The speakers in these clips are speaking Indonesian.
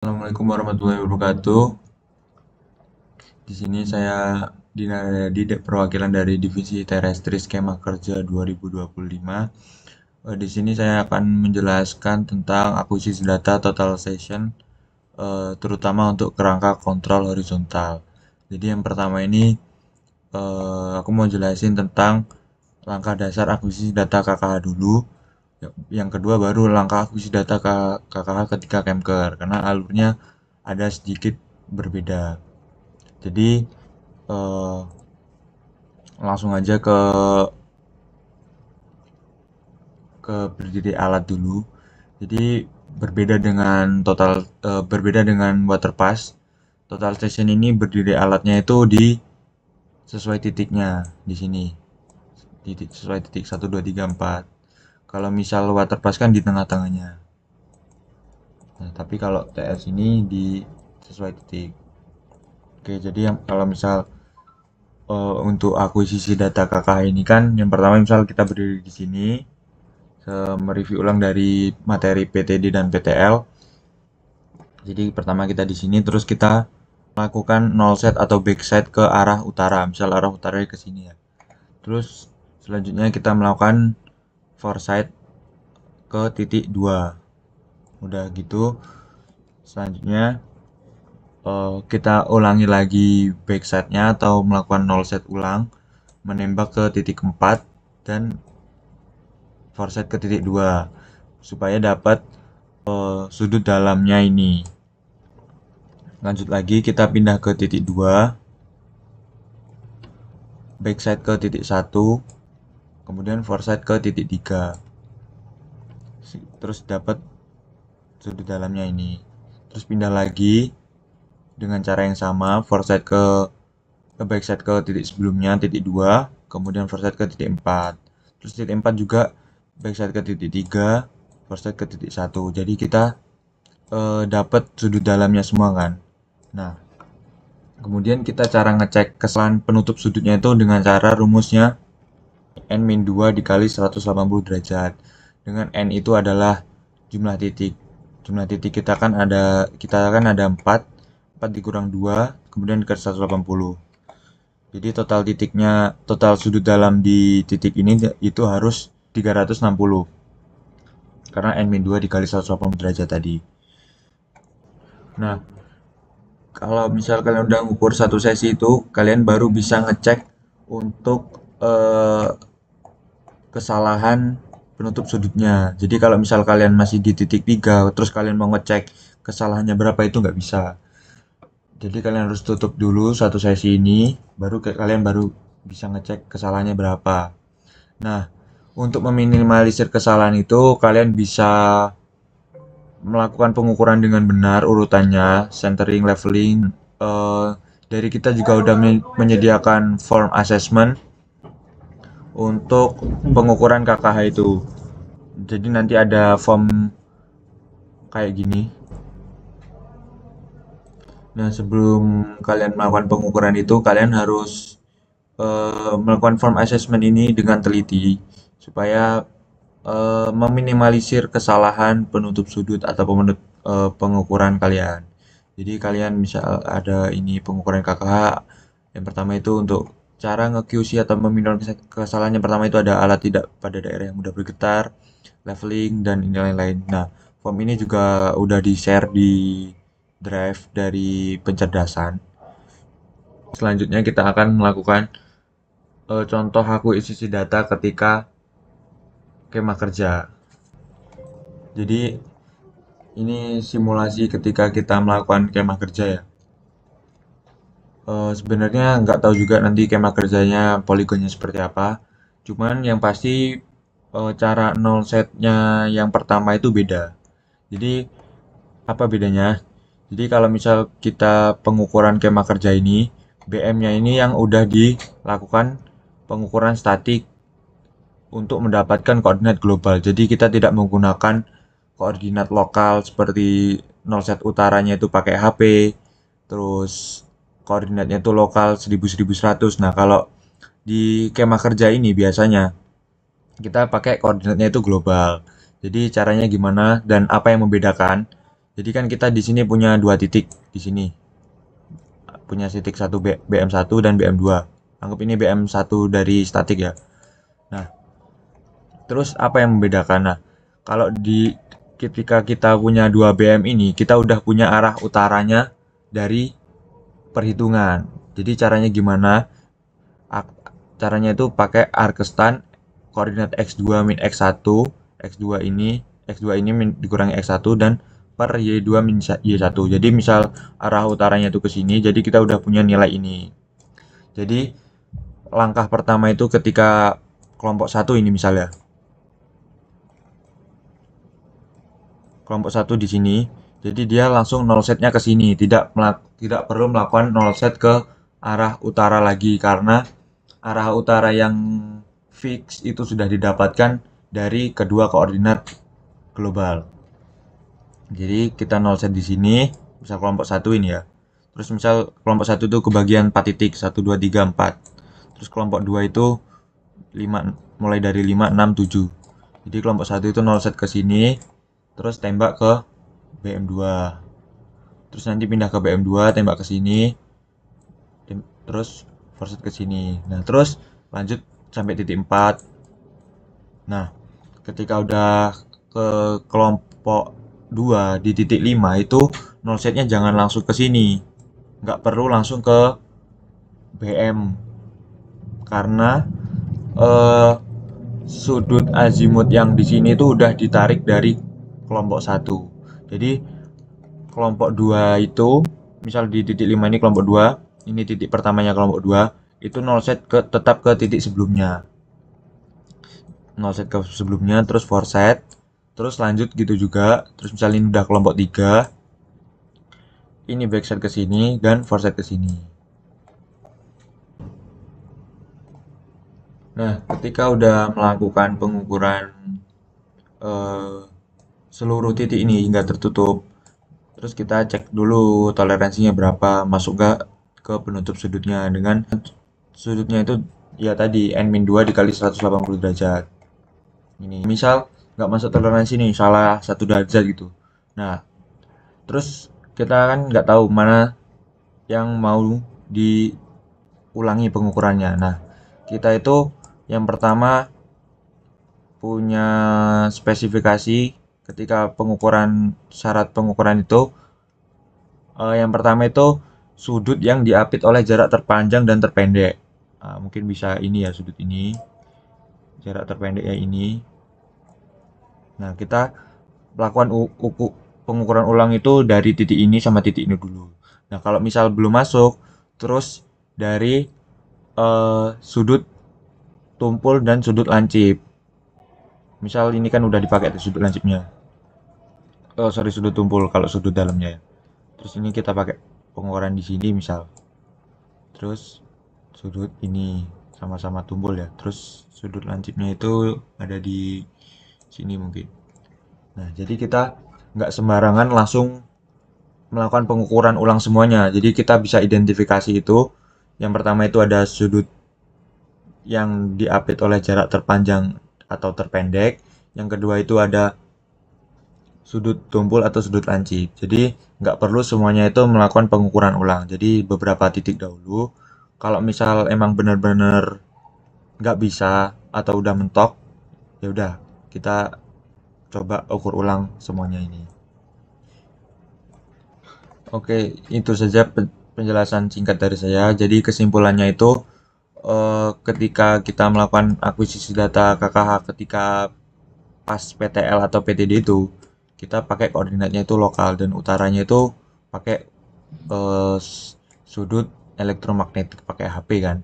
Assalamualaikum warahmatullahi wabarakatuh. Di sini saya Dina Rayadi, perwakilan dari Divisi Terestri Skema Kerja 2025. Di sini saya akan menjelaskan tentang akuisisi data total session, terutama untuk kerangka kontrol horizontal. Jadi yang pertama ini aku mau jelasin tentang langkah dasar akuisisi data KKH dulu. Yang kedua baru langkah akuisisi data KKH ketika Kemker, karena alurnya ada sedikit berbeda. Jadi eh, langsung aja ke berdiri alat dulu. Jadi berbeda dengan waterpass. Total station ini berdiri alatnya itu di sesuai titiknya di sini. Sesuai titik 1 2 3 4. Kalau misal waterpass kan di tengah-tengahnya. Nah, tapi kalau TS ini di sesuai titik. Oke, jadi kalau misal untuk akuisisi data KKH ini kan yang pertama misal kita berdiri di sini, mereview ulang dari materi PTD dan PTL. Jadi pertama kita di sini terus kita melakukan null set atau backset ke arah utara, misal arah utara ke sini ya. Terus selanjutnya kita melakukan foresight ke titik 2. Udah gitu, selanjutnya kita ulangi lagi backsetnya atau melakukan null set ulang, menembak ke titik 4 dan foresight ke titik 2 supaya dapat sudut dalamnya ini. Lanjut lagi kita pindah ke titik 2, backside ke titik 1, kemudian foresight ke titik 3. Terus dapat sudut dalamnya ini. Terus pindah lagi dengan cara yang sama, foresight ke backside ke titik sebelumnya, titik 2, kemudian foresight ke titik 4. Terus titik 4 juga backside ke titik 3, foresight ke titik 1. Jadi kita dapat sudut dalamnya semua kan. Nah, kemudian kita cara ngecek kesalahan penutup sudutnya itu dengan cara rumusnya N-2 dikali 180 derajat. Dengan N itu adalah jumlah titik. Jumlah titik kita kan ada 4. 4 dikurang 2, kemudian dikali 180. Jadi total sudut dalam di titik ini itu harus 360. Karena N-2 dikali 180 derajat tadi. Nah, kalau misal kalian udah ngukur satu sesi itu, kalian baru bisa ngecek untuk eh, kesalahan penutup sudutnya. Jadi kalau misal kalian masih di titik 3, terus kalian mau ngecek kesalahannya berapa itu nggak bisa. Jadi kalian harus tutup dulu satu sesi ini, kalian baru bisa ngecek kesalahannya berapa. Nah, untuk meminimalisir kesalahan itu, kalian bisa melakukan pengukuran dengan benar urutannya, centering, leveling. Eh, dari kita juga udah menyediakan form assessment untuk pengukuran KKH itu. Jadi nanti ada form kayak gini. Nah, sebelum kalian melakukan pengukuran itu, kalian harus melakukan form assessment ini dengan teliti supaya meminimalisir kesalahan penutup sudut atau pengukuran kalian. Jadi kalian misal ada ini pengukuran KKH, yang pertama itu untuk cara nge-QC atau meminimalisir kesalahan yang pertama itu ada alat tidak pada daerah yang mudah bergetar, leveling, dan ini lain-lain. Nah, form ini juga udah di-share di drive dari pencerdasan. Selanjutnya kita akan melakukan contoh akuisisi data ketika skema kerja. Jadi ini simulasi ketika kita melakukan skema kerja ya. Sebenarnya nggak tahu juga nanti skema kerjanya poligonnya seperti apa. Cuman yang pasti cara null setnya yang pertama itu beda. Jadi apa bedanya? Jadi kalau misal kita pengukuran skema kerja ini, BM-nya ini yang udah dilakukan pengukuran statik untuk mendapatkan koordinat global. Jadi kita tidak menggunakan koordinat lokal seperti nol set utaranya itu pakai HP, terus koordinatnya itu lokal 1000 1100. Nah, kalau di skema kerja ini biasanya kita pakai koordinatnya itu global. Jadi caranya gimana dan apa yang membedakan? Jadi kan kita di sini punya dua titik di sini. Punya titik satu BM1 dan BM2. Anggap ini BM1 dari statik ya. Nah, terus apa yang membedakan? Nah, kalau di ketika kita punya dua BM ini, kita udah punya arah utaranya dari perhitungan. Jadi caranya gimana? Caranya itu pakai arcestan koordinat x2 min x1, x2 ini dikurangi x1 dan per y2 min y1. Jadi misal arah utaranya itu ke sini, jadi kita udah punya nilai ini. Jadi langkah pertama itu ketika kelompok satu ini misalnya. Kelompok satu di sini. Jadi dia langsung null setnya ke sini, tidak perlu melakukan null set ke arah utara lagi karena arah utara yang fix itu sudah didapatkan dari kedua koordinat global. Jadi kita null set di sini, misal kelompok satu ini ya. Terus misal kelompok satu itu kebagian 4 titik, 1, 2, 3, 4. Terus kelompok 2 itu 5, mulai dari 5, 6, 7. Jadi kelompok satu itu null set ke sini, terus tembak ke BM2. Terus nanti pindah ke BM2, tembak ke sini, terus forset ke sini. Nah, terus lanjut sampai titik 4. Nah, ketika udah ke kelompok 2 di titik 5 itu null setnya jangan langsung ke sini. Nggak perlu langsung ke BM karena eh, sudut azimut yang di sini itu udah ditarik dari kelompok satu. Jadi kelompok 2 itu misal di titik 5 ini kelompok 2, ini titik pertamanya kelompok 2, itu null set tetap ke titik sebelumnya. Null set ke sebelumnya terus for set, terus lanjut gitu juga. Terus misalnya ini udah kelompok 3, ini backset ke sini dan for set ke sini. Nah, ketika udah melakukan pengukuran eh, seluruh titik ini hingga tertutup, terus kita cek dulu toleransinya berapa, masuk gak ke penutup sudutnya dengan sudutnya itu ya tadi n-2 dikali 180 derajat. Ini misal nggak masuk toleransi nih, salah 1 derajat gitu. Nah, terus kita kan nggak tahu mana yang mau diulangi pengukurannya. Nah, kita itu yang pertama punya spesifikasi ketika pengukuran syarat pengukuran itu yang pertama itu sudut yang diapit oleh jarak terpanjang dan terpendek. Nah, mungkin bisa ini ya sudut ini, jarak terpendek ya ini. Nah, kita melakukan pengukuran ulang itu dari titik ini sama titik ini dulu. Nah, kalau misal belum masuk, terus dari sudut tumpul dan sudut lancip. Misal ini kan udah dipakai tuh sudut lancipnya. Oh, sorry sudut tumpul kalau sudut dalamnya ya. Terus ini kita pakai pengukuran di sini misal. Terus sudut ini sama-sama tumpul ya. Terus sudut lancipnya itu ada di sini mungkin. Nah, jadi kita nggak sembarangan langsung melakukan pengukuran ulang semuanya. Jadi kita bisa identifikasi itu. Yang pertama itu ada sudut yang diapit oleh jarak terpanjang atau terpendek. Yang kedua itu ada sudut tumpul atau sudut lancip. Jadi nggak perlu semuanya itu melakukan pengukuran ulang. Jadi beberapa titik dahulu. Kalau misal emang benar-benar nggak bisa atau udah mentok, ya udah kita coba ukur ulang semuanya ini. Oke, itu saja penjelasan singkat dari saya. Jadi kesimpulannya itu ketika kita melakukan akuisisi data KKH ketika pas PTL atau PTD itu kita pakai koordinatnya itu lokal dan utaranya itu pakai eh, sudut elektromagnetik pakai HP kan.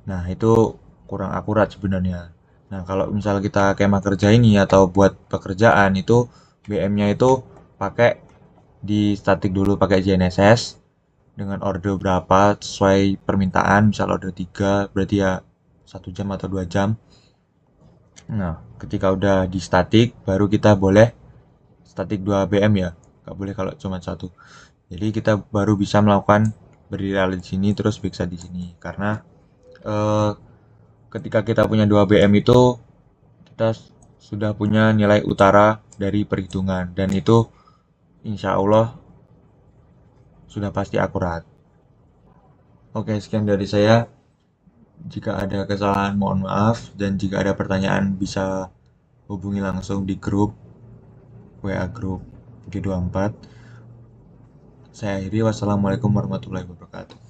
Nah, itu kurang akurat sebenarnya. Nah, kalau misal kita kemah kerja ini atau buat pekerjaan itu BM-nya itu pakai di statik dulu pakai GNSS dengan order berapa sesuai permintaan, misal order 3 berarti ya 1 jam atau 2 jam. Nah, ketika udah di statik baru kita boleh statik 2 BM ya, nggak boleh kalau cuma satu. Jadi kita baru bisa melakukan beriral di sini terus bisa di sini karena eh, ketika kita punya 2 BM itu kita sudah punya nilai utara dari perhitungan dan itu insya Allah sudah pasti akurat. Oke, sekian dari saya. Jika ada kesalahan mohon maaf, dan jika ada pertanyaan bisa hubungi langsung di grup WA grup G24. Saya akhiri, wassalamualaikum warahmatullahi wabarakatuh.